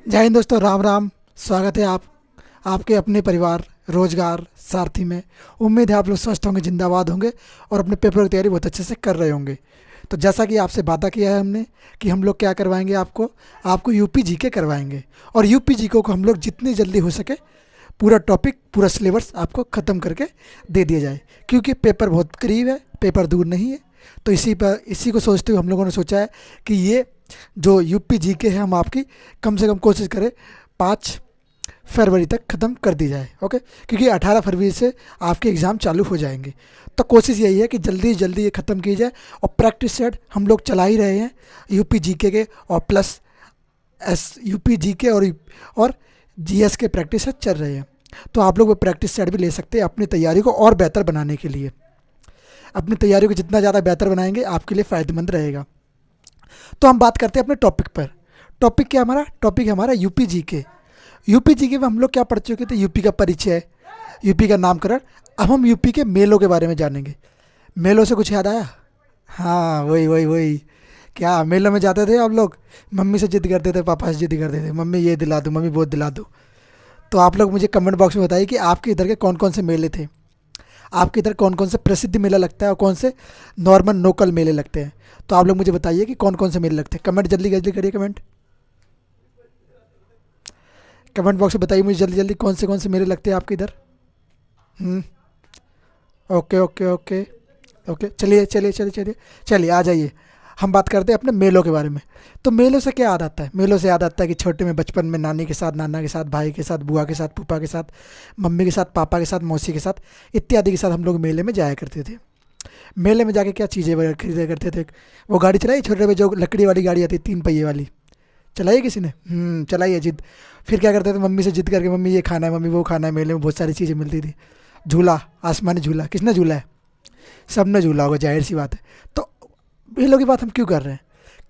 जय हिंद दोस्तों, राम राम। स्वागत है आपके अपने परिवार रोजगार सारथी में। उम्मीद है आप लोग स्वस्थ होंगे, जिंदाबाद होंगे और अपने पेपर की तैयारी बहुत अच्छे से कर रहे होंगे। तो जैसा कि आपसे वादा किया है हमने कि हम लोग क्या करवाएंगे, आपको यूपी जीके करवाएंगे। और यूपी जीके को हम लोग जितनी जल्दी हो सके पूरा टॉपिक, पूरा सिलेबस आपको ख़त्म करके दे दिया जाए, क्योंकि पेपर बहुत करीब है, पेपर दूर नहीं है। तो इसी को सोचते हुए हम लोगों ने सोचा है कि ये जो यूपी जीके है हम आपकी कम से कम कोशिश करें 5 फरवरी तक ख़त्म कर दी जाए। ओके, क्योंकि 18 फरवरी से आपके एग्ज़ाम चालू हो जाएंगे। तो कोशिश यही है कि जल्दी जल्दी ये ख़त्म की जाए। और प्रैक्टिस सेट हम लोग चला ही रहे हैं यूपी जीके के, और प्लस एस यूपी जीके और जीएस के प्रैक्टिस सेट चल रहे हैं। तो आप लोग वो प्रैक्टिस सेट भी ले सकते हैं अपनी तैयारी को और बेहतर बनाने के लिए। अपनी तैयारी को जितना ज़्यादा बेहतर बनाएंगे आपके लिए फ़ायदेमंद रहेगा। तो हम बात करते हैं अपने टॉपिक पर। टॉपिक है हमारा यूपी जीके। यूपी जीके में हम लोग क्या पढ़ चुके थे? यूपी का परिचय, यूपी का नामकरण। अब हम यूपी के मेलों के बारे में जानेंगे। मेलों से कुछ याद आया? हाँ, वही वही वही। क्या मेलों में जाते थे आप लोग? मम्मी से जिद करते थे, पापा से जिद करते थे, मम्मी ये दिला दो, मम्मी वो दिला दो। तो आप लोग मुझे कमेंट बॉक्स में बताइए कि आपके इधर के कौन कौन से मेले थे, आपके इधर कौन कौन से प्रसिद्ध मेला लगता है और कौन से नॉर्मल लोकल मेले लगते हैं। तो आप लोग मुझे बताइए कि कौन कौन से मेले लगते हैं। कमेंट जल्दी जल्दी करिए, कमेंट बॉक्स में बताइए मुझे जल्दी जल्दी कौन से मेले लगते हैं आपके इधर। हम्म। ओके ओके ओके ओके, चलिए चलिए चलिए चलिए चलिए आ जाइए। हम बात करते हैं अपने मेलों के बारे में। तो मेलों से क्या याद आता है? मेलों से याद आता है कि छोटे में बचपन में नानी के साथ, नाना के साथ, भाई के साथ, बुआ के साथ, फूफा के साथ, मम्मी के साथ, पापा के साथ, मौसी के साथ इत्यादि के साथ हम लोग मेले में जाया करते थे। मेले में जाके क्या चीज़ें वगैरह खरीदा करते थे? वो गाड़ी चलाई छोटे में, जो लकड़ी वाली गाड़ी आती है 3 पहिए वाली, चलाई है किसी ने? चलाई है, जिद। फिर क्या करते थे? मम्मी से जिद करके, मम्मी ये खाना है, मम्मी वो खाना है। मेले में बहुत सारी चीज़ें मिलती थी। झूला, आसमानी झूला, किसने झूला है? सबने झूला होगा, जाहिर सी बात है। तो मेलों की बात हम क्यों कर रहे हैं?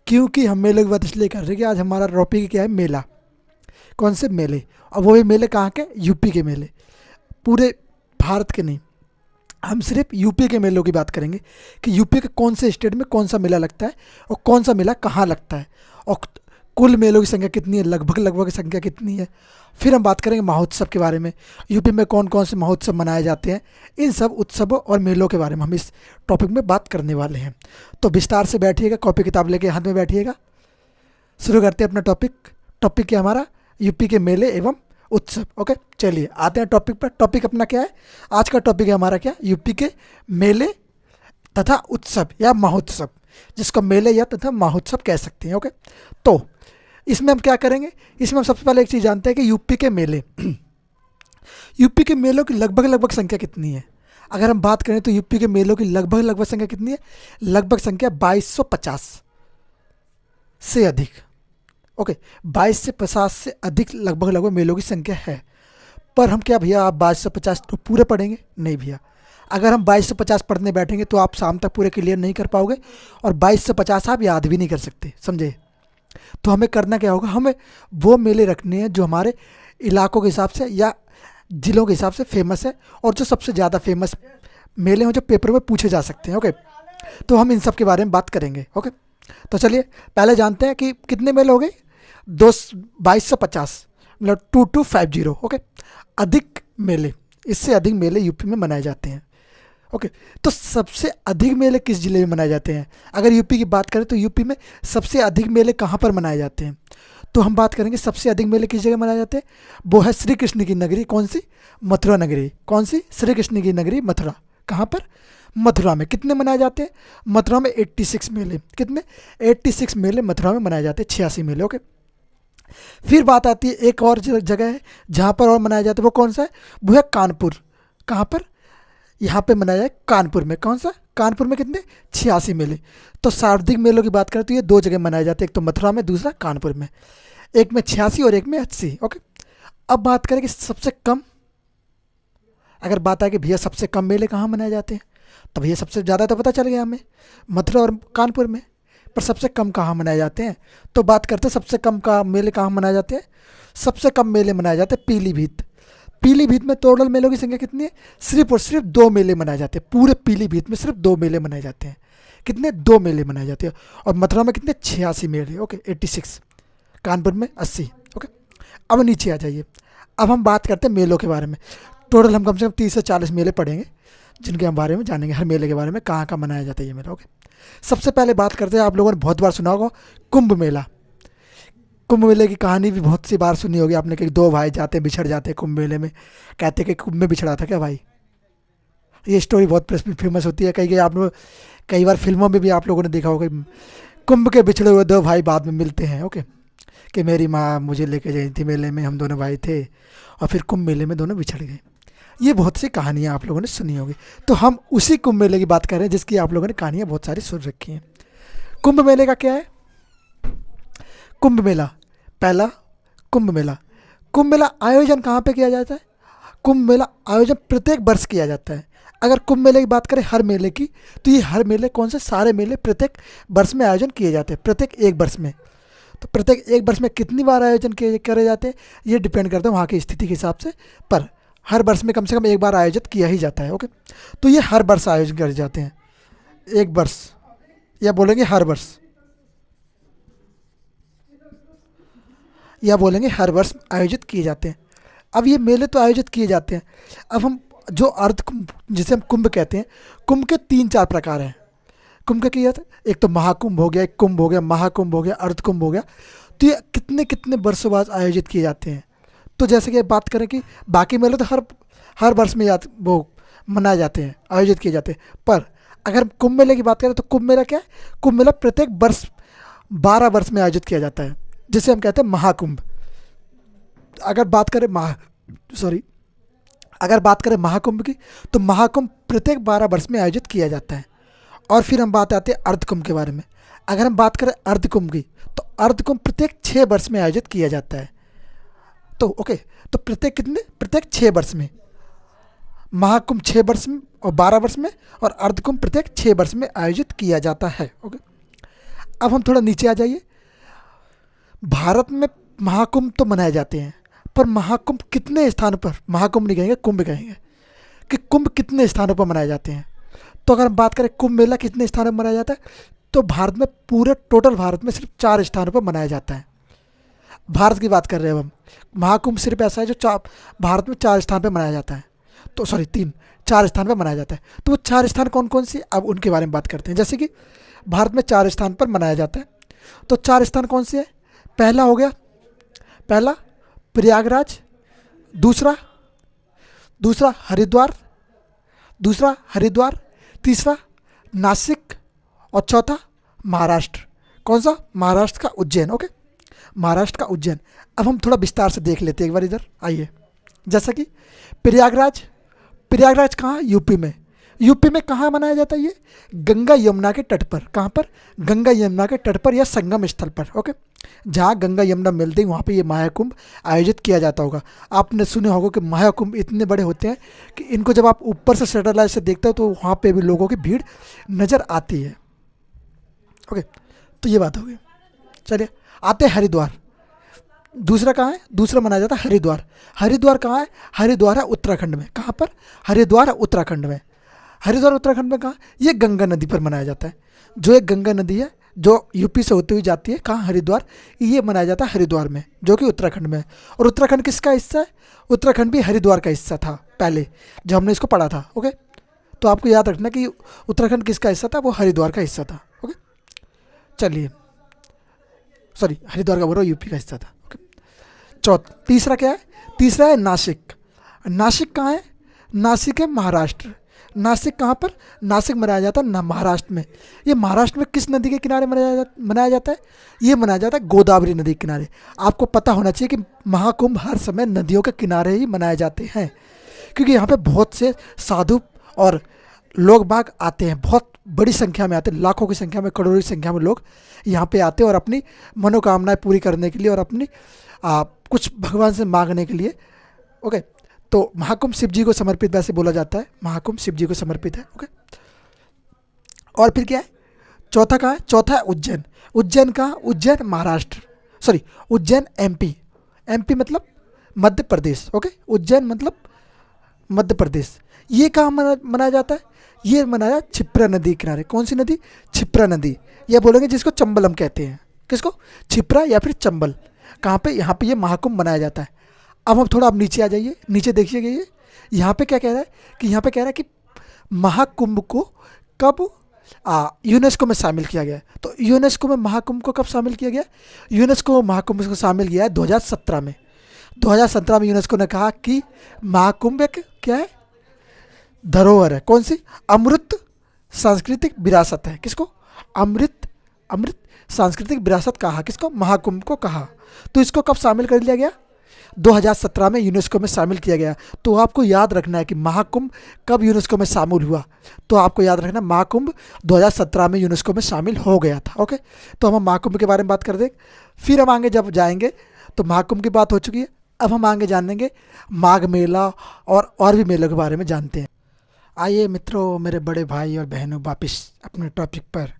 क्योंकि हम मेलों की बात इसलिए कर रहे हैं कि आज हमारा टॉपिक क्या है? मेला। कौन से मेले? और वो भी मेले कहाँ के? यूपी के मेले। पूरे भारत के नहीं, हम सिर्फ यूपी के मेलों की बात करेंगे कि यूपी के कौन से स्टेट में कौन सा मेला लगता है और कौन सा मेला कहाँ लगता है, और कुल मेलों की संख्या कितनी है, लगभग लगभग संख्या कितनी है। फिर हम बात करेंगे महोत्सव के बारे में, यूपी में कौन कौन से महोत्सव मनाए जाते हैं। इन सब उत्सवों और मेलों के बारे में हम इस टॉपिक में बात करने वाले हैं। तो विस्तार से बैठिएगा, कॉपी किताब लेके हाथ में बैठिएगा। शुरू करते हैं अपना टॉपिक। टॉपिक क्या हमारा? यूपी के मेले एवं उत्सव। ओके, चलिए आते हैं टॉपिक पर। टॉपिक अपना क्या है? आज का टॉपिक है हमारा क्या? यूपी के मेले तथा उत्सव या महोत्सव, जिसको मेले या तथा महोत्सव कह सकते हैं। ओके, तो इसमें हम क्या करेंगे? इसमें हम सबसे पहले एक चीज़ जानते हैं कि यूपी के मेले यूपी के मेलों की लगभग लगभग संख्या कितनी है। अगर हम बात करें तो यूपी के मेलों की लगभग लगभग संख्या कितनी है? लगभग संख्या 2250 से अधिक। ओके, 22 से 50 से अधिक लगभग लगभग मेलों की संख्या है। पर हम क्या भैया, आप 2250 तो पूरे पढ़ेंगे? नहीं भैया, अगर हम 2250 पढ़ने बैठेंगे तो आप शाम तक पूरे क्लियर नहीं कर पाओगे, और 2250 आप याद भी नहीं कर सकते, समझे? तो हमें करना क्या होगा? हमें वो मेले रखने हैं जो हमारे इलाकों के हिसाब से या ज़िलों के हिसाब से फेमस है, और जो सबसे ज़्यादा फेमस मेले हैं जो पेपर में पूछे जा सकते हैं। ओके, तो हम इन सब के बारे में बात करेंगे। ओके, तो चलिए पहले जानते हैं कि कितने मेले हो गए। 2250, मतलब 2250। ओके, अधिक मेले, इससे अधिक मेले यूपी में मनाए जाते हैं। ओके, तो सबसे अधिक मेले किस जिले में मनाए जाते हैं? अगर यूपी की बात करें तो यूपी में सबसे अधिक मेले कहाँ पर मनाए जाते हैं? तो हम बात करेंगे सबसे अधिक मेले किस जगह मनाए जाते हैं। वो है श्री कृष्ण की नगरी। कौन सी? मथुरा नगरी। कौन सी? श्री कृष्ण की नगरी मथुरा। कहाँ पर? मथुरा में। कितने मनाए जाते हैं? मथुरा में 86 मेले। कितने? 86 मेले मथुरा में मनाए जाते हैं, 86 मेले। ओके, फिर बात आती है एक और जगह है जहाँ पर और मनाया जाता है। वो कौन सा है? वो है कानपुर। कहाँ पर? यहाँ पे मनाया है कानपुर में। कौन सा? कानपुर में। कितने? 86 मेले। तो सर्वाधिक मेलों की बात करें तो ये 2 जगह मनाए जाते हैं, एक तो मथुरा में, दूसरा कानपुर में। एक में 86 और एक में 80। ओके, अब बात करें कि सबसे कम, अगर बात आए कि भैया सबसे कम मेले कहाँ मनाए जाते हैं, तो भैया सबसे ज़्यादा तो पता चल गया हमें, मथुरा और कानपुर में। पर सबसे कम कहाँ मनाए जाते हैं? तो बात करते हैं सबसे कम का मेले कहाँ मनाए जाते हैं। सबसे कम मेले मनाए जाते हैं पीलीभीत। पीलीभीत में टोटल मेलों की संख्या कितनी है? सिर्फ और सिर्फ 2 मेले मनाए जाते हैं। पूरे पीलीभीत में सिर्फ 2 मेले मनाए जाते हैं। कितने? 2 मेले मनाए जाते हैं। और मथुरा में कितने? 86 मेले। ओके, 86। कानपुर में 80। ओके, अब नीचे आ जाइए। अब हम बात करते हैं मेलों के बारे में। टोटल हम कम से कम 30 से 40 मेले पढ़ेंगे, जिनके हम बारे में जानेंगे, हर मेले के बारे में, कहाँ कहाँ मनाया जाता है ये मेला। ओके, सबसे पहले बात करते हैं, आप लोगों ने बहुत बार सुना होगा कुंभ मेला। कुंभ मेले की कहानी भी बहुत सी बार सुनी होगी आपने कि दो भाई जाते हैं, बिछड़ जाते हैं कुंभ मेले में, कहते हैं कि कुंभ में बिछड़ा था क्या भाई। ये स्टोरी बहुत फेमस होती है, कई आप लोग, कई बार फिल्मों में भी आप लोगों ने देखा होगा, कुंभ के बिछड़े हुए दो भाई बाद में मिलते हैं। ओके, कि मेरी माँ मुझे लेके गई थी मेले में, हम दोनों भाई थे और फिर कुंभ मेले में दोनों बिछड़ गए। ये बहुत सी कहानियाँ आप लोगों ने सुनी होगी। तो हम उसी कुंभ मेले की बात कर रहे हैं जिसकी आप लोगों ने कहानियाँ बहुत सारी सुन रखी हैं। कुंभ मेले का क्या है? कुंभ मेला, पहला कुंभ मेला। कुंभ मेला आयोजन कहाँ पे किया जाता है? कुंभ मेला आयोजन प्रत्येक वर्ष किया जाता है। अगर कुंभ मेले की बात करें हर मेले की, तो ये हर मेले कौन से, सारे मेले प्रत्येक वर्ष में आयोजन किए जाते हैं, प्रत्येक एक वर्ष में। तो प्रत्येक एक वर्ष में कितनी बार आयोजन किए करे जाते हैं ये डिपेंड करता है वहाँ की स्थिति के हिसाब से, पर हर वर्ष में कम से कम एक बार आयोजित किया ही जाता है। ओके, तो ये हर वर्ष आयोजन करे जाते हैं, एक वर्ष, या बोलेंगे हर वर्ष, या बोलेंगे हर वर्ष आयोजित किए जाते हैं। अब ये मेले तो आयोजित किए जाते हैं। अब हम जो अर्ध कुंभ, जिसे हम कुंभ कहते हैं, कुंभ के 3-4 प्रकार हैं। कुंभ का क्या था? एक तो महाकुंभ हो गया, एक कुंभ हो गया, महाकुंभ हो गया, अर्ध कुंभ हो गया। तो ये कितने कितने वर्षों बाद आयोजित किए जाते हैं। तो जैसे कि बात करें कि बाकी मेले तो हर वर्ष में वो मनाए जाते हैं, आयोजित किए जाते हैं, पर अगर कुंभ मेले की बात करें तो कुंभ मेला क्या है? कुंभ मेला प्रत्येक वर्ष 12 वर्ष में आयोजित किया जाता है, जिसे हम कहते हैं महाकुंभ। अगर बात करें अगर बात करें महाकुंभ की, तो महाकुंभ प्रत्येक 12 वर्ष में आयोजित किया जाता है। और फिर हम बात आते हैं अर्धकुंभ के बारे में। अगर हम बात करें अर्धकुंभ की, तो अर्धकुंभ प्रत्येक 6 वर्ष में आयोजित किया जाता है। तो ओके, तो प्रत्येक 6 वर्ष में, महाकुंभ 6 वर्ष में और 12 वर्ष में, और अर्धकुंभ प्रत्येक 6 वर्ष में आयोजित किया जाता है। ओके, अब हम थोड़ा नीचे आ जाइए। भारत में महाकुंभ तो मनाए जाते हैं, पर महाकुंभ कितने स्थानों पर, महाकुंभ नहीं कहेंगे, कुंभ कहेंगे, कि कुंभ कितने स्थानों पर मनाए जाते हैं। तो अगर हम बात करें कुंभ मेला कितने स्थानों पर मनाया जाता है, तो भारत में, पूरे टोटल भारत में सिर्फ 4 स्थानों पर मनाया जाता है। भारत की बात कर रहे हैं हम। महाकुंभ सिर्फ ऐसा है जो भारत में 4 स्थान पर मनाया जाता है, तो 4 स्थान पर मनाया जाता है। तो वो 4 स्थान कौन कौन से, अब उनके बारे में बात करते हैं। जैसे कि भारत में 4 स्थान पर मनाया जाता है, तो 4 स्थान कौन से हैं? पहला हो गया, पहला प्रयागराज, दूसरा हरिद्वार, तीसरा नासिक, और चौथा महाराष्ट्र। कौन सा? महाराष्ट्र का उज्जैन। ओके, महाराष्ट्र का उज्जैन। अब हम थोड़ा विस्तार से देख लेते हैं, एक बार इधर आइए। जैसा कि प्रयागराज कहाँ है? यूपी में। यूपी में कहाँ मनाया जाता है ये? गंगा यमुना के तट पर। कहाँ पर? गंगा यमुना के तट पर या संगम स्थल पर। ओके, जहाँ गंगा यमुना मिलती है वहाँ पे ये महाकुंभ आयोजित किया जाता होगा। आपने सुने होगा कि महाकुंभ इतने बड़े होते हैं कि इनको जब आप ऊपर से सैटेलाइट से देखते हो तो वहाँ पे भी लोगों की भीड़ नज़र आती है। ओके, तो ये बात हो गई। चलिए आते हैं हरिद्वार। दूसरा कहाँ है? दूसरा मनाया जाता है हरिद्वार। हरिद्वार कहाँ है? हरिद्वार है उत्तराखंड में। कहाँ पर? हरिद्वार है उत्तराखंड में। हरिद्वार उत्तराखंड में कहाँ? ये गंगा नदी पर मनाया जाता है। जो एक गंगा नदी है जो यूपी से होती हुई जाती है, कहाँ? हरिद्वार। ये मनाया जाता है हरिद्वार में, जो कि उत्तराखंड में है। और उत्तराखंड किसका हिस्सा है? उत्तराखंड भी हरिद्वार का हिस्सा था पहले, जब हमने इसको पढ़ा था। ओके, तो आपको याद रखना कि उत्तराखंड किसका हिस्सा था? वो हरिद्वार का हिस्सा था। ओके, चलिए, हरिद्वार का बोल रहा हूँ, यूपी का हिस्सा था। ओके, तीसरा क्या है? तीसरा है नासिक। नासिक कहाँ है? नासिक है महाराष्ट्र। नासिक कहाँ पर? नासिक मनाया जाता है महाराष्ट्र में। ये महाराष्ट्र में किस नदी के किनारे मनाया जाता है? ये मनाया जाता है गोदावरी नदी के किनारे। आपको पता होना चाहिए कि महाकुंभ हर समय नदियों के किनारे ही मनाए जाते हैं, क्योंकि यहाँ पे बहुत से साधु और लोग बाग आते हैं, बहुत बड़ी संख्या में आते हैं, लाखों की संख्या में, करोड़ों की संख्या में लोग यहाँ पे आते हैं और अपनी मनोकामनाएं पूरी करने के लिए और अपनी कुछ भगवान से मांगने के लिए। ओके, तो महाकुंभ शिव जी को समर्पित वैसे बोला जाता है, महाकुंभ शिव जी को समर्पित है। ओके, और फिर क्या है? चौथा कहाँ है? चौथा है उज्जैन। उज्जैन कहाँ? उज्जैन महाराष्ट्र, उज्जैन एमपी। एमपी मतलब मध्य प्रदेश। ओके, उज्जैन मतलब मध्य प्रदेश। ये कहाँ मनाया जाता है? ये मनाया क्षिप्रा नदी किनारे। कौन सी नदी? क्षिप्रा नदी। यह बोलेंगे जिसको चंबल हम कहते हैं। किसको? क्षिप्रा या फिर चंबल। कहाँ पे, यहाँ पे ये महाकुंभ मनाया जाता है। अब हम थोड़ा, अब नीचे आ जाइए, नीचे देखिएगा ये यहाँ पे क्या कह रहा है कि यहाँ पे कह रहा है कि महाकुंभ को कब यूनेस्को में शामिल किया गया है। तो यूनेस्को में महाकुंभ को कब शामिल किया गया? यूनेस्को महाकुंभ को शामिल किया है 2017 में। 2017 में यूनेस्को ने कहा कि महाकुंभ एक क्या है, धरोहर है। कौन सी? अमृत सांस्कृतिक विरासत है। किसको? अमृत अमृत सांस्कृतिक विरासत कहा किसको? महाकुंभ को कहा। तो इसको कब शामिल कर लिया गया? 2017 में यूनेस्को में शामिल किया गया। तो आपको याद रखना है कि महाकुंभ कब यूनेस्को में शामिल हुआ। तो आपको याद रखना, महाकुंभ 2017 में यूनेस्को में शामिल हो गया था। ओके, तो हम महाकुंभ के बारे में बात कर दें। फिर हम आगे जब जाएंगे तो महाकुंभ की बात हो चुकी है, अब हम आगे जानेंगे माघ मेला और भी मेलों के बारे में जानते हैं। आइए मित्रों, मेरे बड़े भाई और बहनों, वापिस अपने टॉपिक पर।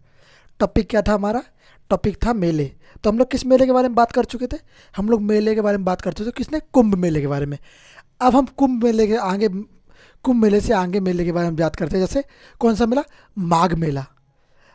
टॉपिक क्या था हमारा? टॉपिक था मेले। तो हम लोग किस मेले के बारे में बात कर चुके थे? हम लोग मेले के बारे में बात कर चुके थे, किसने? कुंभ मेले के बारे में। अब हम कुंभ मेले के आगे, कुंभ मेले से आगे मेले के बारे में बात करते हैं। जैसे कौन सा मेला? माघ मेला।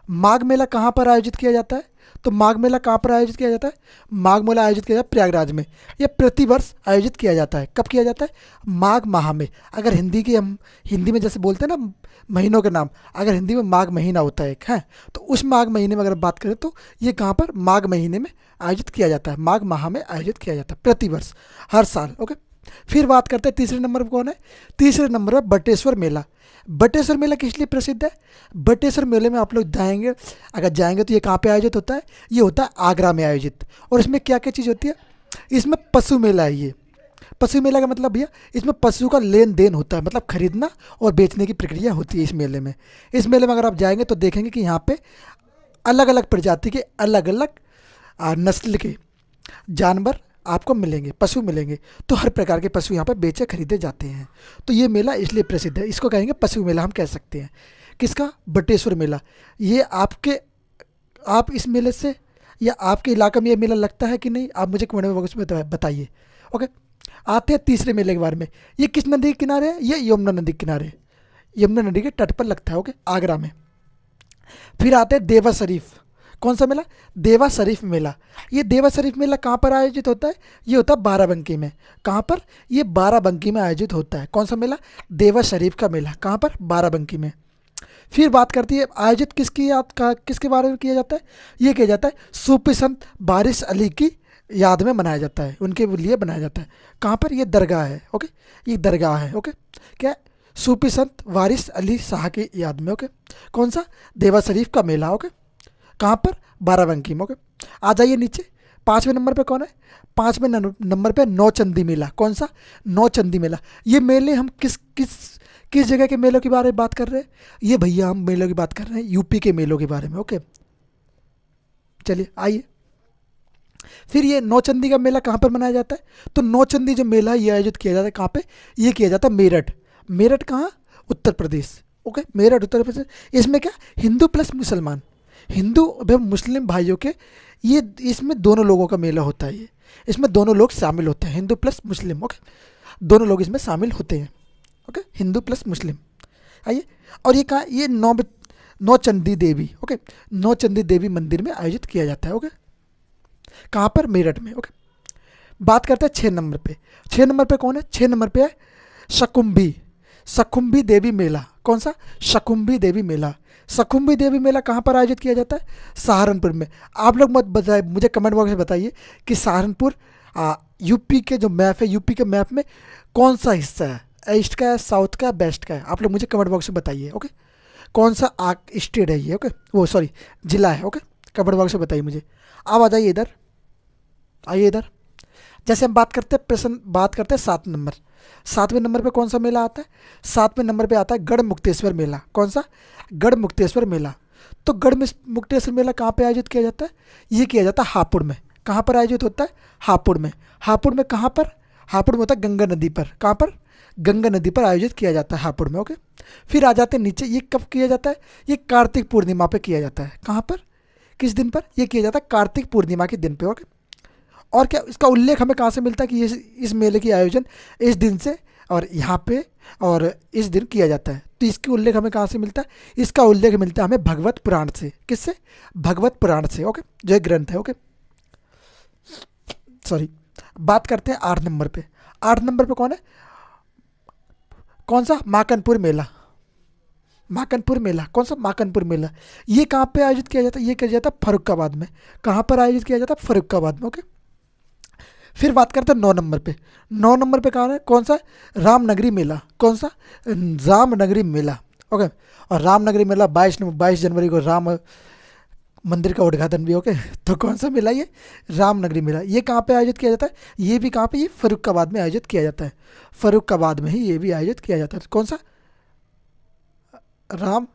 माघ मेला कहाँ पर आयोजित किया जाता है? तो माघ मेला कहाँ पर आयोजित किया जाता है? माघ मेला आयोजित किया जाता है प्रयागराज में। यह प्रतिवर्ष आयोजित किया जाता है। कब किया जाता है? माघ माह में। अगर हम हिंदी में जैसे बोलते हैं ना महीनों के नाम, अगर हिंदी में माघ महीना होता है एक है, तो उस माघ महीने में अगर बात करें तो ये कहाँ पर? माघ महीने में आयोजित किया जाता है। माघ माह में आयोजित किया जाता है प्रतिवर्ष, हर साल। ओके, फिर बात करते हैं तीसरे नंबर पर कौन है? तीसरे नंबर पर बटेश्वर मेला। बटेश्वर मेला किस लिए प्रसिद्ध है? बटेश्वर मेले में आप लोग जाएंगे, अगर जाएंगे तो ये कहाँ पे आयोजित होता है? ये होता है आगरा में आयोजित। और इसमें क्या क्या चीज़ होती है? इसमें पशु मेला है। ये पशु मेला का मतलब भैया, इसमें पशु का लेन देन होता है, मतलब खरीदना और बेचने की प्रक्रिया होती है इस मेले में। इस मेले में अगर आप जाएंगे तो देखेंगे कि यहाँ पे अलग अलग प्रजाति के, अलग अलग नस्ल के जानवर आपको मिलेंगे, पशु मिलेंगे। तो हर प्रकार के पशु यहाँ पर बेचे खरीदे जाते हैं। तो ये मेला इसलिए प्रसिद्ध है, इसको कहेंगे पशु मेला हम कह सकते हैं। किसका? बटेश्वर मेला। ये आप इस मेले से, या आपके इलाके में ये मेला लगता है कि नहीं, आप मुझे कमेंट बॉक्स में बताइए। ओके, आते हैं तीसरे मेले के बारे में। ये किस नदी के किनारे है? ये यमुना नदी के किनारे, यमुना नदी के तट पर लगता है। ओके, आगरा में। फिर आते हैं देवा शरीफ। कौन सा मेला? देवा शरीफ मेला। ये देवा शरीफ मेला कहाँ पर आयोजित होता है? ये होता है बाराबंकी में। कहाँ पर? ये बाराबंकी में आयोजित होता है। कौन सा मेला? देवा शरीफ का मेला। कहाँ पर? बाराबंकी में। फिर बात करती है आयोजित किसके बारे में किया जाता है? ये किया जाता है सूफी संत वारिस अली की याद में मनाया जाता है, उनके लिए बनाया जाता है। कहाँ पर? ये दरगाह है। ओके, ये दरगाह है। ओके, क्या? सूफी संत वारिस अली शाह की याद में। ओके, कौन सा? देवा शरीफ का मेला। ओके, कहाँ पर? बाराबंकी में। ओके, आ जाइए नीचे। पाँचवें नंबर पे कौन है? पाँचवें नंबर पे नौचंदी मेला। कौन सा? नौचंदी मेला। ये मेले हम किस जगह के मेलों के बारे में बात कर रहे हैं? ये भैया हम मेलों की बात कर रहे हैं यूपी के मेलों के बारे में। ओके, चलिए आइए। फिर ये नौचंदी का मेला कहाँ पर मनाया जाता है? तो नौचंदी जो मेला है ये आयोजित किया जाता है कहाँ पे? ये किया जाता है मेरठ। मेरठ कहाँ? उत्तर प्रदेश। ओके, मेरठ उत्तर प्रदेश। इसमें क्या? हिंदू प्लस मुसलमान, हिंदू एवं मुस्लिम भाइयों के, ये इसमें दोनों लोगों का मेला होता है। ये इसमें दोनों लोग शामिल होते हैं, हिंदू प्लस मुस्लिम। ओके, दोनों लोग इसमें शामिल होते हैं। ओके, हिंदू प्लस मुस्लिम। आइए, और ये कहाँ? ये नौचंदी देवी। ओके, नौचंदी देवी मंदिर में आयोजित किया जाता है। ओके, कहाँ पर? मेरठ में। ओके, बात करते हैं 6 नंबर पे। 6 नंबर पे कौन है? 6 नंबर पे है शकुंभी देवी मेला। कौन सा? शकुंभी देवी मेला। शकुंभी देवी मेला कहाँ पर आयोजित किया जाता है? सहारनपुर में। आप लोग मत बताइए, मुझे कमेंट बॉक्स में बताइए कि सहारनपुर यूपी के जो मैप है, यूपी के मैप में कौन सा हिस्सा है? ईस्ट का है, साउथ का है, वेस्ट का है? आप लोग मुझे कमेंट बॉक्स में बताइए। ओके, कौन सा स्टेट है ये? ओके, वो सॉरी जिला है। ओके, कमेंट बॉक्स में बताइए मुझे। अब आ जाइए इधर, आइए इधर। जैसे हम बात करते हैं 7 नंबर। 7वें नंबर पे कौन सा मेला आता है? 7वें नंबर पे आता है गढ़ मुक्तेश्वर मेला। कौन सा? गढ़ मुक्तेश्वर मेला। तो गढ़ मुक्तेश्वर मेला कहाँ पे आयोजित किया जाता है? ये किया जाता है हापुड़ में। कहाँ पर आयोजित होता है? हापुड़ में। हापुड़ में कहाँ पर? हापुड़ में होता है गंगा नदी पर। कहाँ पर? गंगा नदी पर आयोजित किया जाता है हापुड़ में। ओके, फिर आ जाते हैं नीचे। ये कब किया जाता है? ये कार्तिक पूर्णिमा पे किया जाता है। कहाँ पर? किस दिन पर? ये किया जाता है कार्तिक पूर्णिमा के दिन पे। ओके, और क्या इसका उल्लेख हमें कहाँ से मिलता है कि ये इस मेले की आयोजन इस दिन से और यहाँ पे और इस दिन किया जाता है? तो इसकी उल्लेख हमें कहाँ से मिलता है? इसका उल्लेख मिलता है हमें भगवत पुराण से। किससे? भगवत पुराण से। ओके, जो एक ग्रंथ है। ओके, सॉरी, बात करते हैं 8 नंबर पे। 8 नंबर पे कौन है? कौन सा? माकनपुर मेला। माकनपुर मेला, कौन सा? माकनपुर मेला। ये कहाँ पे आयोजित किया जाता है? ये किया जाता है फर्रुखाबाद में। कहाँ पर आयोजित किया जाता है? फर्रुखाबाद में। ओके, फिर बात करते हैं 9 नंबर पे। 9 नंबर पे कहाँ है? कौन सा? रामनगरी मेला। कौन सा? रामनगरी मेला। ओके, और रामनगरी मेला 22 जनवरी को राम मंदिर का उद्घाटन भी। ओके, तो कौन सा मेला ये? रामनगरी मेला। ये कहाँ पे आयोजित किया जाता है? ये भी कहाँ पे? ये फर्रुखाबाद में आयोजित किया जाता है। फर्रुखाबाद में ही ये भी आयोजित किया जाता है। कौन सा? राम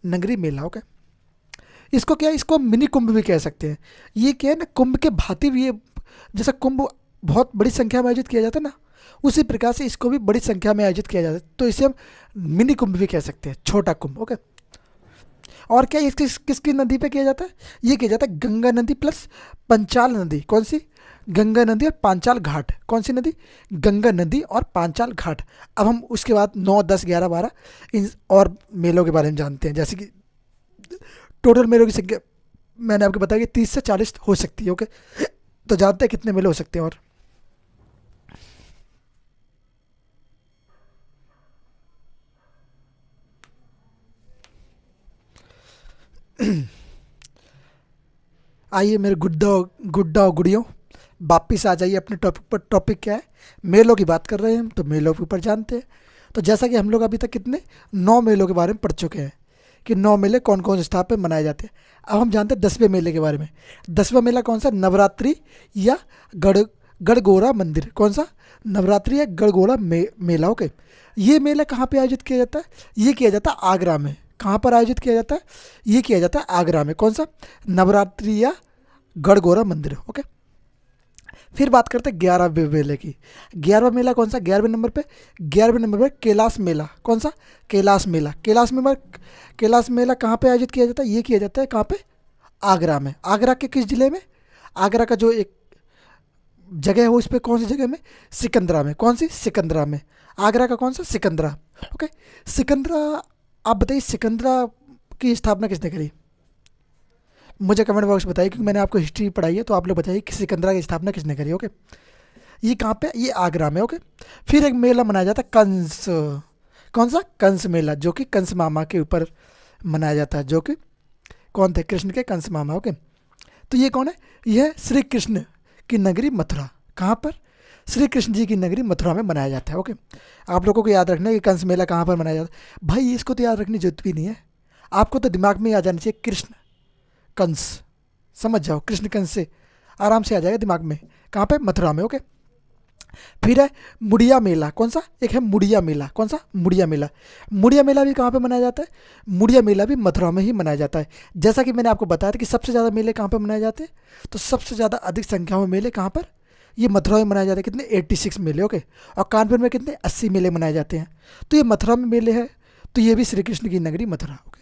नगरी मेला। ओके, इसको क्या, इसको मिनी कुंभ भी कह सकते हैं। ये क्या है ना, कुंभ के भांति भी ये, जैसा कुंभ बहुत बड़ी संख्या में आयोजित किया जाता है ना, उसी प्रकार से इसको भी बड़ी संख्या में आयोजित किया जाता है, तो इसे हम मिनी कुंभ भी कह सकते हैं, छोटा कुंभ। ओके, और क्या इसकी किसकी नदी पे किया जाता है? ये किया जाता है गंगा नदी प्लस पंचाल नदी। कौन सी? गंगा नदी और पांचाल घाट। कौन सी नदी? गंगा नदी और पांचाल घाट। अब हम उसके बाद 9, 10, 11, 12 इन और मेलों के बारे में जानते हैं। जैसे कि टोटल मेलों की संख्या मैंने आपको बताया कि 30 से 40 हो सकती है। ओके, तो जानते हैं कितने मेले हो सकते हैं। और आइए मेरे गुड्डा और गुड़ियों, वापिस आ जाइए अपने टॉपिक पर। टॉपिक क्या है? मेलों की बात कर रहे हैं हम, तो मेलों के ऊपर जानते हैं। तो जैसा कि हम लोग अभी तक कितने 9 मेलों के बारे में पढ़ चुके हैं कि 9 मेले कौन कौन से स्थान पर मनाए जाते हैं। अब हम जानते हैं 10वें मेले के बारे में। 10वां मेला कौन सा? नवरात्रि या गढ़गोरा मंदिर। कौन सा? नवरात्रि या गढ़गोरा मेला। ओके, ये मेला कहाँ पे आयोजित किया जाता है? ये किया जाता है आगरा में। कहाँ पर आयोजित किया जाता है? ये किया जाता है आगरा में। कौन सा? नवरात्रि या गढ़गोरा मंदिर। ओके, फिर बात करते हैं 11वें मेले की। 11वां मेला कौन सा? 11वें नंबर पे, 11वें नंबर पे कैलाश मेला। कौन सा? कैलाश मेला। कैलाश मेला कहाँ पे आयोजित किया जाता है? ये किया जाता है कहाँ पे? आगरा में। आगरा के किस जिले में? आगरा का जो एक जगह है वो, इस पे कौन सी जगह में? सिकंदरा में। कौन सी? सिकंदरा में। आगरा का कौन सा? सिकंदरा। ओके, सिकंदरा। आप बताइए सिकंदरा की स्थापना किसने करी? मुझे कमेंट बॉक्स में बताइए, क्योंकि मैंने आपको हिस्ट्री पढ़ाई है, तो आप लोग बताइए कि सिकंदरा की स्थापना किसने करी। ओके, ये कहाँ पे? ये आगरा में। ओके, फिर एक मेला मनाया जाता है कंस। कौन सा? कंस मेला, जो कि कंस मामा के ऊपर मनाया जाता है, जो कि कौन थे? कृष्ण के कंस मामा। ओके, तो ये कौन है? यह श्री कृष्ण की नगरी मथुरा। कहाँ पर? श्री कृष्ण जी की नगरी मथुरा में मनाया जाता है। ओके, आप लोगों को याद रखना है कि कंस मेला कहाँ पर मनाया जाता है। भाई इसको तो याद रखने की जरूरत भी नहीं है, आपको तो दिमाग में ही आ जाना चाहिए कृष्ण कंस। समझ जाओ, कृष्ण कंस से आराम से आ जाएगा दिमाग में। कहाँ पे? मथुरा में। ओके, फिर है मुड़िया मेला। कौन सा? एक है मुड़िया मेला। कौन सा? मुड़िया मेला। मुड़िया मेला भी कहाँ पे मनाया जाता है? मुड़िया मेला भी मथुरा में ही मनाया जाता है। जैसा कि मैंने आपको बताया था कि सबसे ज़्यादा मेले कहाँ पे मनाए जाते हैं, तो सबसे ज़्यादा अधिक संख्या में मेले कहाँ पर? ये मथुरा में मनाए जाते हैं। कितने? 86 मेले। ओके, और कानपुर में कितने? 80 मेले मनाए जाते हैं। तो ये मथुरा में मेले है, तो ये भी श्री कृष्ण की नगरी मथुरा। ओके,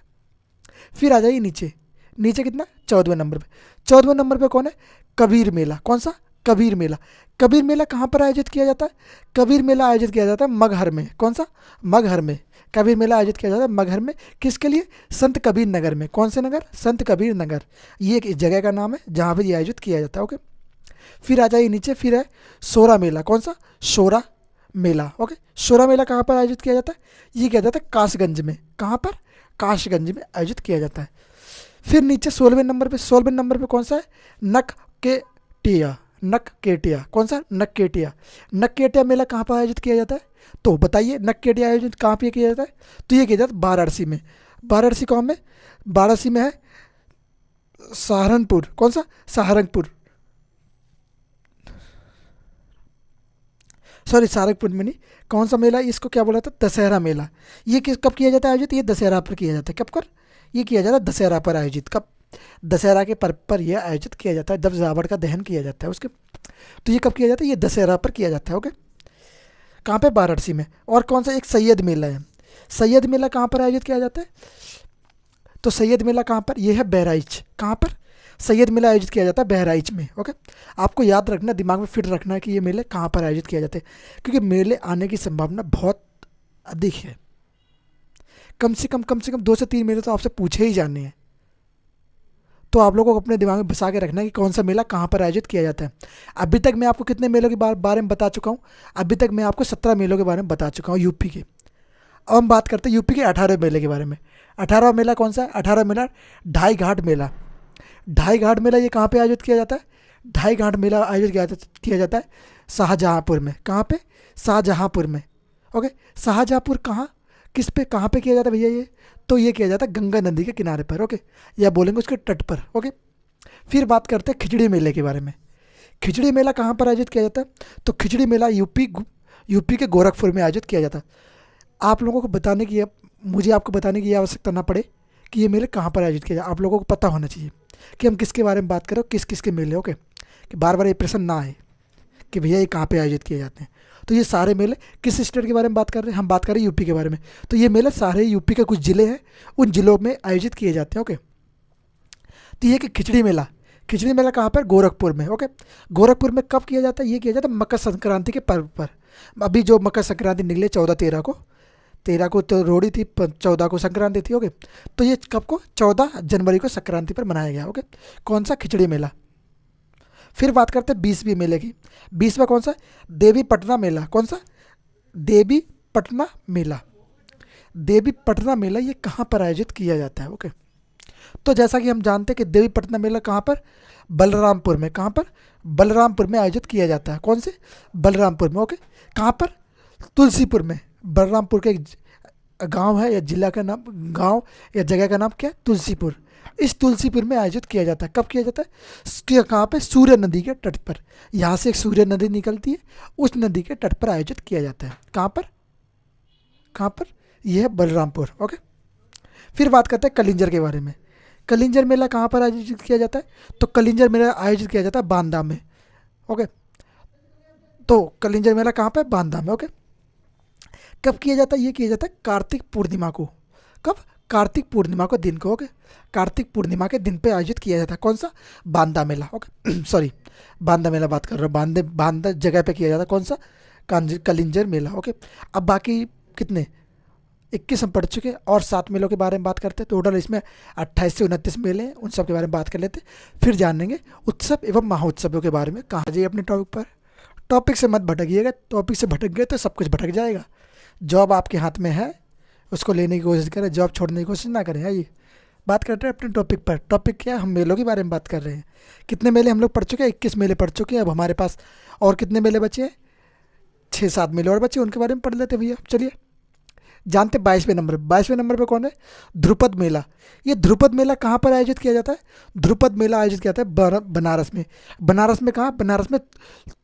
फिर आ जाइए नीचे। नीचे कितना? 14वें नंबर पे। 14वें नंबर पे कौन है? कबीर मेला। कौन सा? कबीर मेला। कबीर मेला कहाँ पर आयोजित किया जाता है? कबीर मेला आयोजित किया जाता है मगहर में। कौन सा? मगहर में। कबीर मेला आयोजित किया जाता है मगहर में। किसके लिए? संत कबीर नगर में। कौन से नगर? संत कबीर नगर। ये एक इस जगह का नाम है जहाँ पर ये आयोजित किया जाता है। ओके, फिर आ जाइए नीचे। फिर है सोरा मेला। कौन सा? सोरा मेला। ओके, सोरा मेला कहाँ पर आयोजित किया जाता है? ये किया जाता है कासगंज में। कहाँ पर? कासगंज में आयोजित किया जाता है। फिर नीचे 16वें नंबर पे। 16वें नंबर पे कौन सा है? नक के टिया। नक केटिया। कौन सा? नक केटिया। नक केटिया मेला कहाँ पर आयोजित किया जाता है? तो बताइए नक केटिया आयोजित कहाँ पे किया जाता है? तो ये किया जाता है वाराणसी में। वाराणसी कौन में? वाराणसी में है सहारनपुर। कौन सा? सहारनपुर। सॉरी, सहारनपुर में नहीं। कौन सा मेला? इसको क्या बोला था? दशहरा मेला। ये किस कब किया जाता है आयोजित? ये दशहरा पर किया जाता है। कब कर? ये किया जाता है दशहरा पर आयोजित। कब? दशहरा के पर्व पर यह आयोजित किया जाता है, जब रावण का दहन किया जाता है उसके। तो ये कब किया जाता है? ये दशहरा पर किया जाता है। ओके, कहाँ पे? वाराणसी में। और कौन सा? एक सैयद मेला है। सैयद मेला कहाँ पर आयोजित किया जाता है? तो सैयद मेला कहाँ पर? यह है बहराइच। कहाँ पर? सैयद मेला आयोजित किया जाता है बहराइच में। ओके, आपको याद रखना, दिमाग में फिट रखना है कि ये मेले कहाँ पर आयोजित किया जाते हैं, क्योंकि मेले आने की संभावना बहुत अधिक है। कम से कम 2 से 3 मेले तो आपसे पूछे ही जाने हैं। तो आप लोगों को अपने दिमाग में बसा के रखना है कि कौन सा मेला कहाँ पर आयोजित किया जाता है। अभी तक मैं आपको कितने मेलों के बारे में बता चुका हूँ? अभी तक मैं आपको 17 मेलों के बारे में बता चुका हूँ यूपी के। अब हम बात करते हैं यूपी के 18वें मेले के बारे में। 18वां मेला कौन सा है? 18वां मेला ढाई घाट मेला। ढाई घाट मेला ये कहाँ पे आयोजित किया जाता है? ढाई घाट मेला आयोजित किया जाता है शाहजहाँपुर में। कहाँ पे? शाहजहाँपुर में। ओके, शाहजहाँपुर कहाँ, किस पे, कहाँ पे किया जाता है भैया ये? तो ये किया जाता है गंगा नदी के किनारे पर। ओके, या बोलेंगे उसके तट पर। ओके, फिर बात करते हैं खिचड़ी मेले के बारे में। खिचड़ी मेला कहाँ पर आयोजित किया जाता है? तो खिचड़ी मेला यूपी के गोरखपुर में आयोजित किया जाता है। आप लोगों को बताने की, मुझे आपको बताने की आवश्यकता ना पड़े कि ये मेले कहाँ पर आयोजित किए जाए। आप लोगों को पता होना चाहिए कि हम किसके बारे में बात करें, किस किस के मेले। ओके, कि बार बार ये प्रश्न ना आए कि भैया ये कहाँ पे आयोजित किए जाते हैं। तो ये सारे मेले किस स्टेट के बारे में बात कर रहे हैं? हम बात कर रहे हैं यूपी के बारे में। तो ये मेले सारे यूपी के कुछ ज़िले हैं, उन ज़िलों में आयोजित किए जाते हैं। ओके, तो ये कि खिचड़ी मेला, खिचड़ी मेला कहाँ पर? गोरखपुर में। ओके, गोरखपुर में कब किया जाता है? ये किया जाता है मकर संक्रांति के पर्व पर। अभी जो मकर संक्रांति निकले 14-13 को, 13 को तो रोड़ी थी, 14 को संक्रांति थी। ओके, तो ये कब को? 14 जनवरी को संक्रांति पर मनाया गया। ओके, कौन सा? खिचड़ी मेला। फिर बात करते हैं 20वीं मेले की। 20वां कौन सा? देवी पटना मेला। कौन सा? देवी पटना मेला। देवी पटना मेला ये कहाँ पर आयोजित किया जाता है? ओके, तो जैसा कि हम जानते हैं कि देवी पटना मेला कहाँ पर? बलरामपुर में। कहाँ पर? बलरामपुर में आयोजित किया जाता है। कौन से? बलरामपुर में। ओके, कहाँ पर? तुलसीपुर में। बलरामपुर के एक गांव है या जिला का नाम, गांव या जगह का नाम क्या है? तुलसीपुर। इस तुलसीपुर में आयोजित किया जाता है। कब किया जाता है? कहाँ पे? सूर्य नदी के तट पर। यहाँ से एक सूर्य नदी निकलती है, उस नदी के तट पर आयोजित किया जाता है। कहाँ पर? कहाँ पर? यह है बलरामपुर। ओके, फिर बात करते हैं कलिंजर के बारे में। कलिंजर मेला कहाँ पर आयोजित किया जाता है? तो कलिंजर मेला आयोजित किया जाता है बांदा में। ओके, तो कलिंजर मेला कहाँ पर? बांदा में। ओके, कब किया जाता है? ये किया जाता है कार्तिक पूर्णिमा को। कब? कार्तिक पूर्णिमा को दिन को। ओके, कार्तिक पूर्णिमा के दिन पे आयोजित किया जाता है। कौन सा? बांदा मेला। ओके सॉरी, बांदा मेला बात कर रहा हूँ। बांदा जगह पे किया जाता है। कौन सा? कलिंजर मेला। ओके, अब बाकी कितने 21 हम पढ़ चुके हैं, और 7 मेलों के बारे में बात करते हैं। टोटल इसमें 28 से 29 मेले हैं, उन सब के बारे में बात कर लेते हैं। फिर जानेंगे उत्सव एवं महोत्सवों के बारे में। कहाँ जाइए अपने टॉपिक पर, टॉपिक से मत भटकिएगा। टॉपिक से भटक गए तो सब कुछ भटक जाएगा। जॉब आपके हाथ में है, उसको लेने की कोशिश करें, जॉब छोड़ने की कोशिश ना करें। आइए बात करते हैं अपने टॉपिक पर। टॉपिक क्या है? हम मेलों के बारे में बात कर रहे हैं। कितने मेले हम लोग पढ़ चुके हैं? 21 मेले पढ़ चुके हैं। अब हमारे पास और कितने मेले बचे हैं? 6-7 मेले और बचे, उनके बारे में पढ़ लेते भैया। चलिए जानते 22वें नंबर पर। 22वें नंबर पे कौन है? ध्रुपद मेला। ये ध्रुपद मेला कहाँ पर आयोजित किया जाता है? ध्रुपद मेला आयोजित किया जाता है बनारस में। बनारस में कहाँ? बनारस में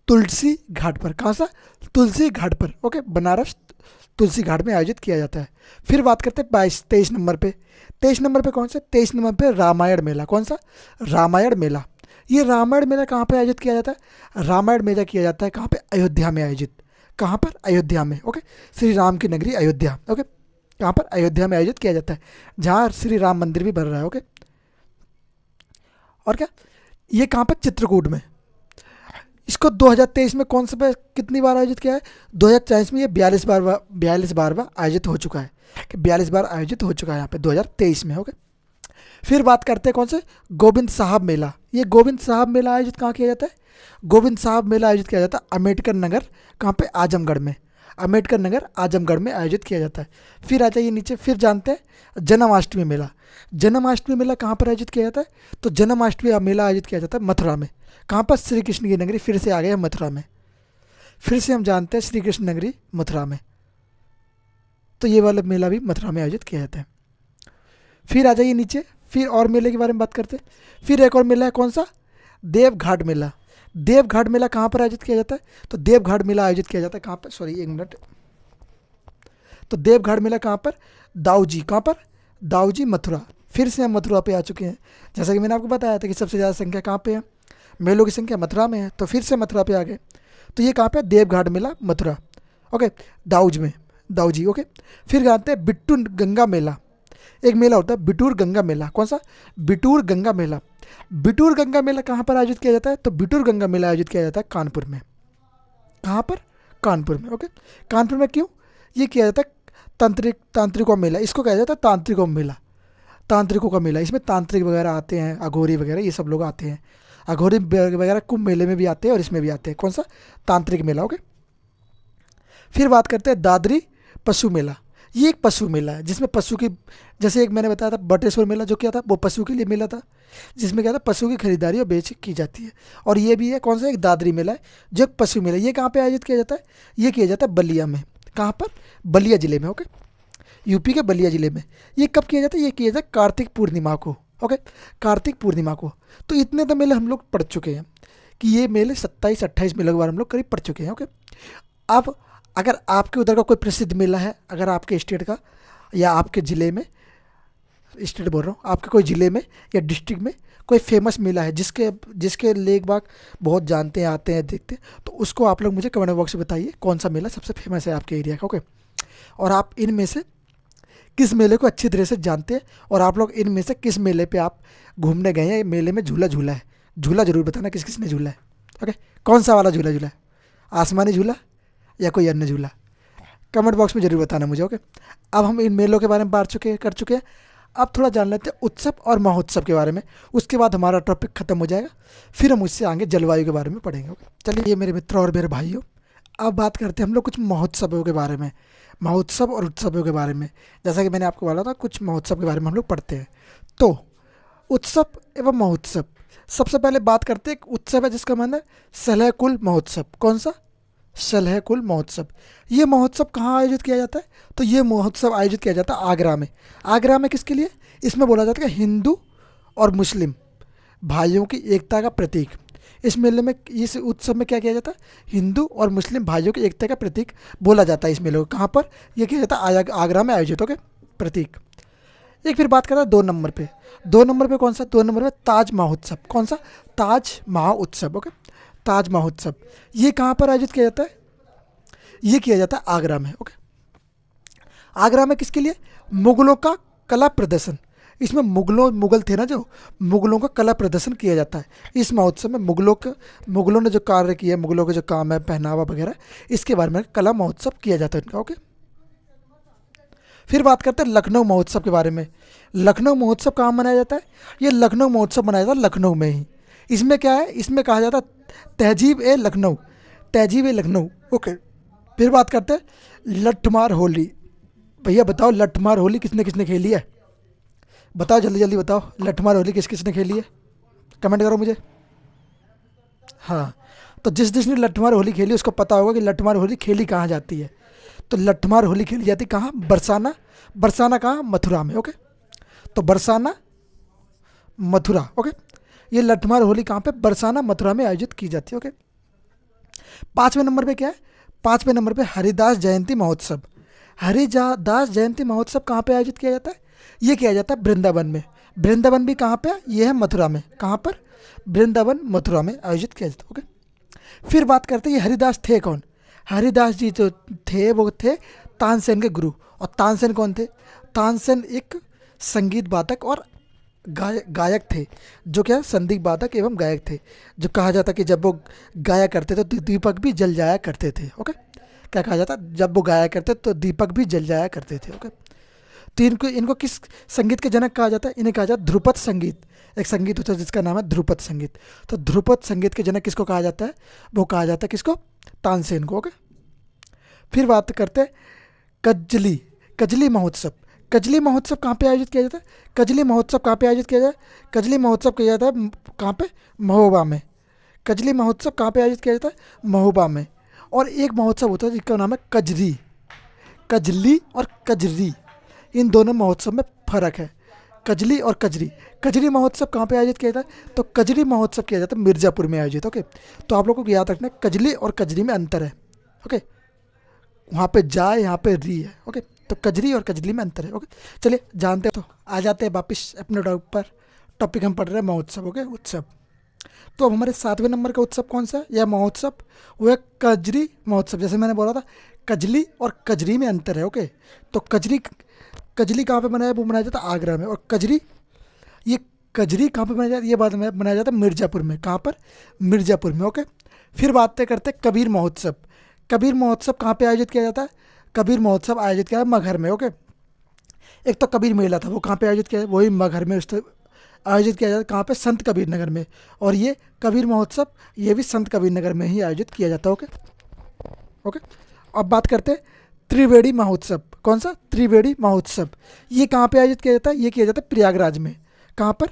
तुलसी घाट पर। कहाँ सा? तुलसी घाट पर। ओके, बनारस तुलसी घाट में आयोजित किया जाता है। फिर बात करते हैं 23 नंबर पे। 23 नंबर पे कौन सा? 23 नंबर पे रामायण मेला। कौन सा? रामायण मेला। ये रामायण मेला कहाँ पे आयोजित किया जाता है? रामायण मेला किया जाता है कहाँ पे? अयोध्या में आयोजित। कहाँ पर? अयोध्या में। ओके, श्री राम की नगरी अयोध्या। ओके, कहाँ पर? अयोध्या में आयोजित किया जाता है, जहाँ श्री राम मंदिर भी बन रहा है। ओके, और क्या ये कहाँ पर? चित्रकूट में। इसको 2023 में कौन सा कितनी बार आयोजित किया है? 2024 में ये 42 बार आयोजित हो चुका है, कि 42 बार आयोजित हो चुका है यहाँ पे 2023 में। ओके, फिर बात करते हैं कौन से? गोविंद साहब मेला। ये गोविंद साहब मेला आयोजित कहाँ किया जाता है? गोविंद साहब मेला आयोजित किया जाता है अम्बेडकर नगर। कहाँ पे? आजमगढ़ में। अम्बेडकर नगर आजमगढ़ में आयोजित किया जाता है। फिर आ जाइए नीचे, फिर जानते हैं जन्माष्टमी मेला। जन्माष्टमी मेला कहाँ पर आयोजित किया जाता है? तो जन्माष्टमी मेला आयोजित किया जाता है मथुरा में। कहाँ पर? श्री कृष्ण की नगरी। फिर से आ गए मथुरा में। फिर से हम जानते हैं श्री कृष्ण नगरी मथुरा में, तो ये वाला मेला भी मथुरा में आयोजित किया जाता है। फिर आ जाइए नीचे, फिर और मेले के बारे में बात करते हैं। फिर एक और मेला है, कौन सा? देवघाट मेला। देवघाट मेला कहाँ पर आयोजित किया जाता है? तो देवघाट मेला आयोजित किया जाता है कहाँ पर? सॉरी एक मिनट। तो देवघाट मेला कहाँ पर? दाऊजी। कहाँ पर? दाऊजी मथुरा। फिर से हम मथुरा पे आ चुके हैं। जैसा कि मैंने आपको बताया था कि सबसे ज़्यादा संख्या कहाँ पे है? मेलों की संख्या मथुरा में है, तो फिर से मथुरा पे आ गए। तो ये कहाँ पे? देवघाट मेला मथुरा। ओके, दाऊज में, दाऊजी। ओके, फिर आते हैं बिट्टू गंगा मेला। एक मेला होता है बिटूर गंगा मेला। कौन सा? बिटूर गंगा मेला। बिटूर गंगा मेला कहाँ पर आयोजित किया जाता है? तो बिटूर गंगा मेला आयोजित किया जाता है कानपुर में। कहाँ पर? कानपुर में। ओके, कानपुर में क्यों ये किया जाता है? तांत्रिकों मेला, इसको कहा जाता है तांत्रिकों मेला। तांत्रिकों का मेला, इसमें तांत्रिक वगैरह आते हैं, अघोरी वगैरह ये सब लोग आते हैं। अघोरी वगैरह कुंभ मेले में भी आते हैं और इसमें भी आते हैं। कौन सा? तांत्रिक मेला। ओके, फिर बात करते हैं दादरी पशु मेला। ये एक पशु मेला है जिसमें पशु की, जैसे एक मैंने बताया था बटेश्वर मेला जो क्या था, वो पशु के लिए मेला था, जिसमें क्या था पशु की खरीदारी और बेच की जाती है। और ये भी है कौन सा? एक दादरी मेला है जो एक पशु मेला है। ये कहाँ पे आयोजित किया जाता है? ये किया जाता है बलिया में। कहाँ पर? बलिया जिले में। ओके, यूपी के बलिया जिले में। ये कब किया जाता है? ये किया जाता है कार्तिक पूर्णिमा को। ओके, कार्तिक पूर्णिमा को। तो इतने तो मेले हम लोग पढ़ चुके हैं कि ये मेले 27-28 मेले के बारे में हम लोग करीब पढ़ चुके हैं। ओके, अब अगर आपके उधर का कोई प्रसिद्ध मेला है, अगर आपके स्टेट का या आपके ज़िले में, स्टेट बोल रहा हूँ, आपके कोई ज़िले में या डिस्ट्रिक्ट में कोई फेमस मेला है जिसके जिसके लेग बाग बहुत जानते हैं, आते हैं, देखते हैं, तो उसको आप लोग मुझे कमेंट बॉक्स में बताइए कौन सा मेला सबसे फेमस है आपके एरिया का। ओके, और आप इनमें से किस मेले को अच्छी तरह से जानते हैं, और आप लोग इनमें से किस मेले पे आप घूमने गए हैं, मेले में झूला झूला है, झूला ज़रूर बताना किस किस ने झूला है। ओके, कौन सा वाला झूला झूला है? आसमानी झूला या कोई अन्य झूला? कमेंट बॉक्स में जरूर बताना मुझे। ओके, अब हम इन मेलों के बारे में बात कर चुके हैं। अब थोड़ा जान लेते हैं उत्सव और महोत्सव के बारे में, उसके बाद हमारा टॉपिक खत्म हो जाएगा, फिर हम उससे आगे जलवायु के बारे में पढ़ेंगे। ओके, चलिए ये मेरे मित्रों और मेरे भाइयों, अब बात करते हैं हम लोग कुछ महोत्सवों के बारे में, महोत्सव और उत्सवों के बारे में। जैसा कि मैंने आपको बोला था, कुछ महोत्सव के बारे में हम लोग पढ़ते हैं। तो उत्सव एवं महोत्सव, सबसे पहले बात करते हैं। एक उत्सव है जिसका मतलब सलह कुल महोत्सव। कौन सा? सलह कुल महोत्सव। ये महोत्सव कहाँ आयोजित किया जाता है? तो ये महोत्सव आयोजित किया जाता है आगरा में। आगरा में किसके लिए? इसमें बोला जाता है कि हिंदू और मुस्लिम भाइयों की एकता का प्रतीक। इस मेले में, इस उत्सव में क्या किया जाता है? हिंदू और मुस्लिम भाइयों की एकता का प्रतीक बोला जाता है इस मेले को। कहाँ पर यह किया जाता है? आगरा में आयोजित हो गए प्रतीक। एक फिर बात करता है 2 नंबर पे। 2 नंबर पे कौन सा? 2 नंबर पे ताज महोत्सव। कौन सा? ताज महोत्सव। ओके, ताज महोत्सव। ये कहाँ पर आयोजित किया जाता है? ये किया जाता है आगरा में। ओके, आगरा में किसके लिए? मुगलों का कला प्रदर्शन। इसमें मुगल थे ना, जो मुगलों का कला प्रदर्शन किया जाता है इस महोत्सव में। मुगलों ने जो कार्य किया, मुगलों का जो काम है, पहनावा वगैरह, इसके बारे में कला महोत्सव किया जाता है इनका। ओके, फिर बात करते हैं लखनऊ महोत्सव के बारे में। लखनऊ महोत्सव कहाँ मनाया जाता है? ये लखनऊ महोत्सव मनाया जाता है लखनऊ में ही। इसमें क्या है? इसमें कहा जाता है तहजीब ए लखनऊ, तहजीब ए लखनऊ। ओके, फिर बात करते हैं लठमार होली। भैया बताओ, लठमार होली किसने किसने खेली है? बताओ जल्दी जल्दी बताओ, लठमार होली किस किसने खेली है? कमेंट करो मुझे। हाँ, तो जिस जिसने लठमार होली खेली उसको पता होगा कि लठमार होली खेली कहाँ जाती है। तो लठमार होली खेली जाती कहाँ? बरसाना। बरसाना कहाँ? मथुरा में। ओके, तो बरसाना मथुरा। ओके, ये लठमार होली कहाँ पे? बरसाना मथुरा में आयोजित की जाती है। ओके, 5वें नंबर पे क्या है? 5वें नंबर पे हरिदास जयंती महोत्सव। हरिदास जयंती महोत्सव कहाँ पे आयोजित किया जाता है? ये किया जाता है वृंदावन में। वृंदावन भी कहाँ पे है? ये है मथुरा में। कहाँ पर? वृंदावन मथुरा में आयोजित किया जाता है। ओके, फिर बात करते हैं ये हरिदास थे कौन? हरिदास जी जो थे वो थे तानसेन के गुरु। और तानसेन कौन थे? तानसेन एक संगीत वादक और गायक थे, जो क्या संगीत वादक एवं गायक थे, जो कहा जाता कि जब वो गाया करते तो दीपक भी जल जाया करते थे। ओके, क्या कहा जाता? जब वो गाया करते तो दीपक भी जल जाया करते थे। ओके, तो इनको किस संगीत के जनक कहा जाता है? इन्हें कहा जाता है ध्रुपद संगीत। एक संगीत होता है जिसका नाम है ध्रुपद संगीत। तो ध्रुपद संगीत के जनक किसको कहा जाता है? वो कहा जाता है किसको? तानसेन को। ओके, फिर बात करते हैं कजली। कजली महोत्सव। कजली महोत्सव कहाँ पे आयोजित किया जाता है? कजली महोत्सव कहाँ पे आयोजित किया जाता है? कजली महोत्सव किया जाता है कहाँ पे? महोबा में। कजली महोत्सव कहाँ पे आयोजित किया जाता है? महोबा में। और एक महोत्सव होता है जिसका नाम है कजरी। कजली और कजरी, इन दोनों महोत्सव में फ़र्क है। कजली और कजरी। कजरी महोत्सव कहाँ पे आयोजित किया जाता है? तो कजरी महोत्सव किया जाता है मिर्ज़ापुर में आयोजित। ओके, तो आप लोगों को याद रखना है कजली और कजरी में अंतर है। ओके, वहाँ पे जा, यहाँ पे री है। ओके, तो कजरी और कजली में अंतर है। ओके, चलिए जानते हैं। तो आ जाते हैं वापस अपने टॉपिक हम पढ़ रहे हैं महोत्सव। ओके, उत्सव। तो अब हमारे 7वें नंबर का उत्सव कौन सा है या महोत्सव? वो है कजरी महोत्सव। जैसे मैंने बोला था कजली और कजरी में अंतर है। ओके, तो कजली कहाँ पे मनाया? वो मनाया जाता है आगरा में। और ये कजरी कहाँ पे मनाया जाता है? ये बात मनाया जाता है मिर्ज़ापुर में। कहाँ पर? मिर्ज़ापुर में। ओके, फिर बातें करते हैं कबीर महोत्सव। कबीर महोत्सव कहाँ पे आयोजित किया जाता है? कबीर महोत्सव आयोजित किया है मगहर में। ओके, एक तो कबीर मेला था, वो कहाँ पे आयोजित किया, वही मगहर में आयोजित किया जाता है, कहाँ पे, संत कबीर नगर में। और ये कबीर महोत्सव, ये भी संत कबीर नगर में ही आयोजित किया जाता है। Okay okay. अब बात करते हैं त्रिवेणी महोत्सव। कौन सा? त्रिवेणी महोत्सव। ये कहाँ पे आयोजित किया जाता है? ये किया जाता है प्रयागराज में। कहाँ पर?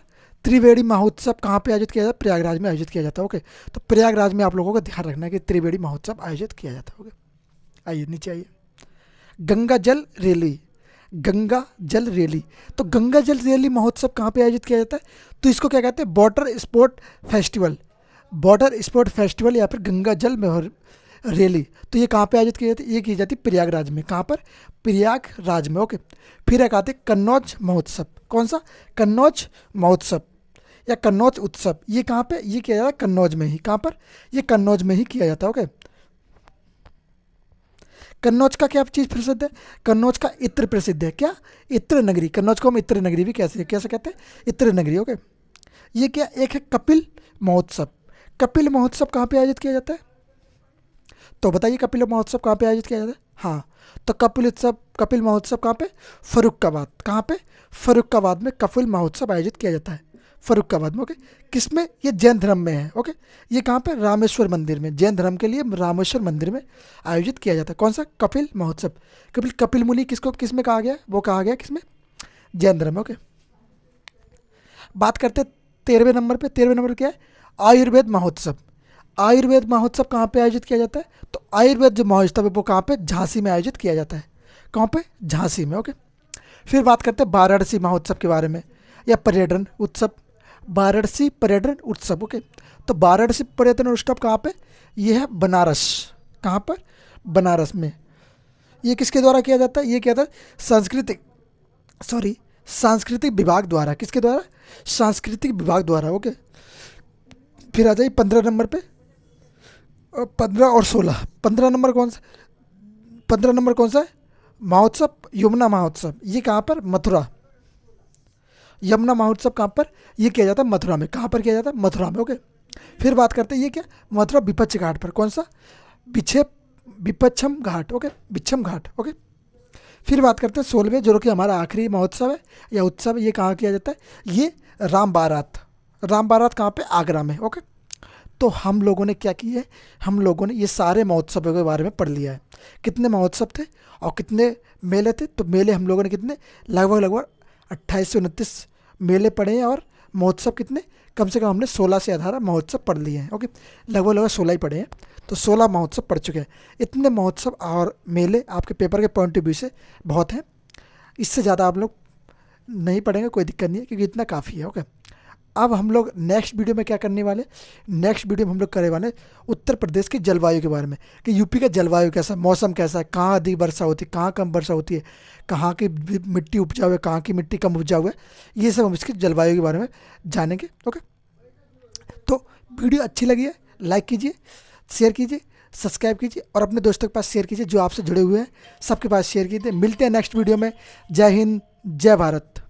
त्रिवेणी महोत्सव कहाँ पे आयोजित किया जाता है? प्रयागराज में आयोजित किया जाता है। ओके, तो प्रयागराज में आप लोगों को ध्यान रखना है कि त्रिवेणी महोत्सव आयोजित किया जाता है। ओके, आइए नीचे आइए। गंगा जल रैली, गंगा जल रैली। तो गंगा जल रैली महोत्सव कहाँ पे आयोजित किया जाता है? तो इसको क्या कहते हैं? Water sport festival. Water sport festival या फिर गंगा जल रैली। तो ये कहाँ पे आयोजित की जाती है? ये की जाती है प्रयागराज में। कहाँ पर? प्रयागराज में। ओके, फिर एक आते कन्नौज महोत्सव। कौन सा? कन्नौज महोत्सव या कन्नौज उत्सव। ये कहाँ पे? ये किया जाता है कन्नौज में ही। कहाँ पर? ये कन्नौज में ही किया जाता है। ओके, कन्नौज का क्या चीज़ प्रसिद्ध है? कन्नौज का इत्र प्रसिद्ध है। क्या? इत्र नगरी। कन्नौज को हम इत्र नगरी भी कैसे कैसे कहते हैं? इत्र नगरी। ओके, ये क्या? एक है कपिल महोत्सव। कपिल महोत्सव कहाँ पे आयोजित किया जाता है? तो बताइए कपिल महोत्सव कहाँ पे आयोजित किया जाता है? हाँ, तो कपिल महोत्सव कहाँ पे? फर्रुखाबाद। कहाँ पे? फर्रुखाबाद में कपिल महोत्सव आयोजित किया जाता है, फर्रुखाबाद में। ओके, किसमें? ये जैन धर्म में है। ओके, ये कहाँ पे? रामेश्वर मंदिर में। जैन धर्म के लिए रामेश्वर मंदिर में आयोजित किया जाता है। कौन सा? कपिल महोत्सव। कपिल मुनि किसको किस में कहा गया? वो कहा गया किसमें? जैन धर्म में। ओके, बात करते हैं 13वें नंबर पे। 13वें नंबर क्या है? आयुर्वेद महोत्सव। आयुर्वेद महोत्सव कहाँ पे आयोजित किया जाता है? तो आयुर्वेद जो महोत्सव है वो कहाँ पे? झांसी में आयोजित किया जाता है। कहाँ पे? झांसी में। ओके, फिर बात करते हैं वाराणसी महोत्सव के बारे में या पर्यटन उत्सव। वाराणसी पर्यटन उत्सव। ओके, तो वाराणसी पर्यटन उत्सव कहाँ पे? ये है बनारस। कहाँ पर? बनारस में। ये किसके द्वारा किया जाता है? ये किया जाता है सांस्कृतिक विभाग द्वारा। किसके द्वारा? सांस्कृतिक विभाग द्वारा। ओके, फिर आ जाइए 15 नंबर पे। 15 और 16। 15 नंबर कौन सा? 15 नंबर कौन सा है? महोत्सव यमुना महोत्सव। ये कहाँ पर? मथुरा। यमुना महोत्सव कहाँ पर? ये किया जाता है मथुरा में। कहाँ पर किया जाता है? मथुरा में। ओके, फिर बात करते हैं ये क्या? मथुरा विपक्ष घाट पर। कौन सा? विपक्षम घाट। ओके, विच्छम घाट। ओके, फिर बात करते हैं 16वें, जो कि हमारा आखिरी महोत्सव है या उत्सव है। ये कहाँ किया जाता है? ये राम बारात। राम बारात कहाँ पे? आगरा में। ओके, तो हम लोगों ने क्या किया है? हम लोगों ने ये सारे महोत्सवों के बारे में पढ़ लिया है। कितने महोत्सव थे और कितने मेले थे? तो मेले हम लोगों ने कितने? लगभग 28 से 29 मेले पढ़े हैं। और महोत्सव कितने? कम से कम हमने 16 से 18 महोत्सव पढ़ लिए हैं। ओके, लगभग 16 ही पढ़े हैं, तो 16 महोत्सव पढ़ चुके हैं। इतने महोत्सव और मेले आपके पेपर के पॉइंट ऑफ व्यू से बहुत हैं। इससे ज़्यादा आप लोग नहीं पढ़ेंगे, कोई दिक्कत नहीं है, क्योंकि इतना काफ़ी है। ओके, अब हम लोग नेक्स्ट वीडियो में क्या करने वाले? नेक्स्ट वीडियो में हम लोग करने वाले उत्तर प्रदेश की जलवायु के बारे में, कि यूपी का जलवायु कैसा है, मौसम कैसा है, कहाँ अधिक वर्षा होती है, कहाँ कम वर्षा होती है, कहाँ की मिट्टी उपजाऊ है, कहाँ की मिट्टी कम उपजाऊ है। ये सब हम इसकी जलवायु के बारे में जानेंगे। ओके, तो वीडियो अच्छी लगी है लाइक कीजिए, शेयर कीजिए, सब्सक्राइब कीजिए और अपने दोस्तों के पास शेयर कीजिए, जो आपसे जुड़े हुए हैं सबके पास शेयर कीजिए। मिलते हैं नेक्स्ट वीडियो में। जय हिंद, जय भारत।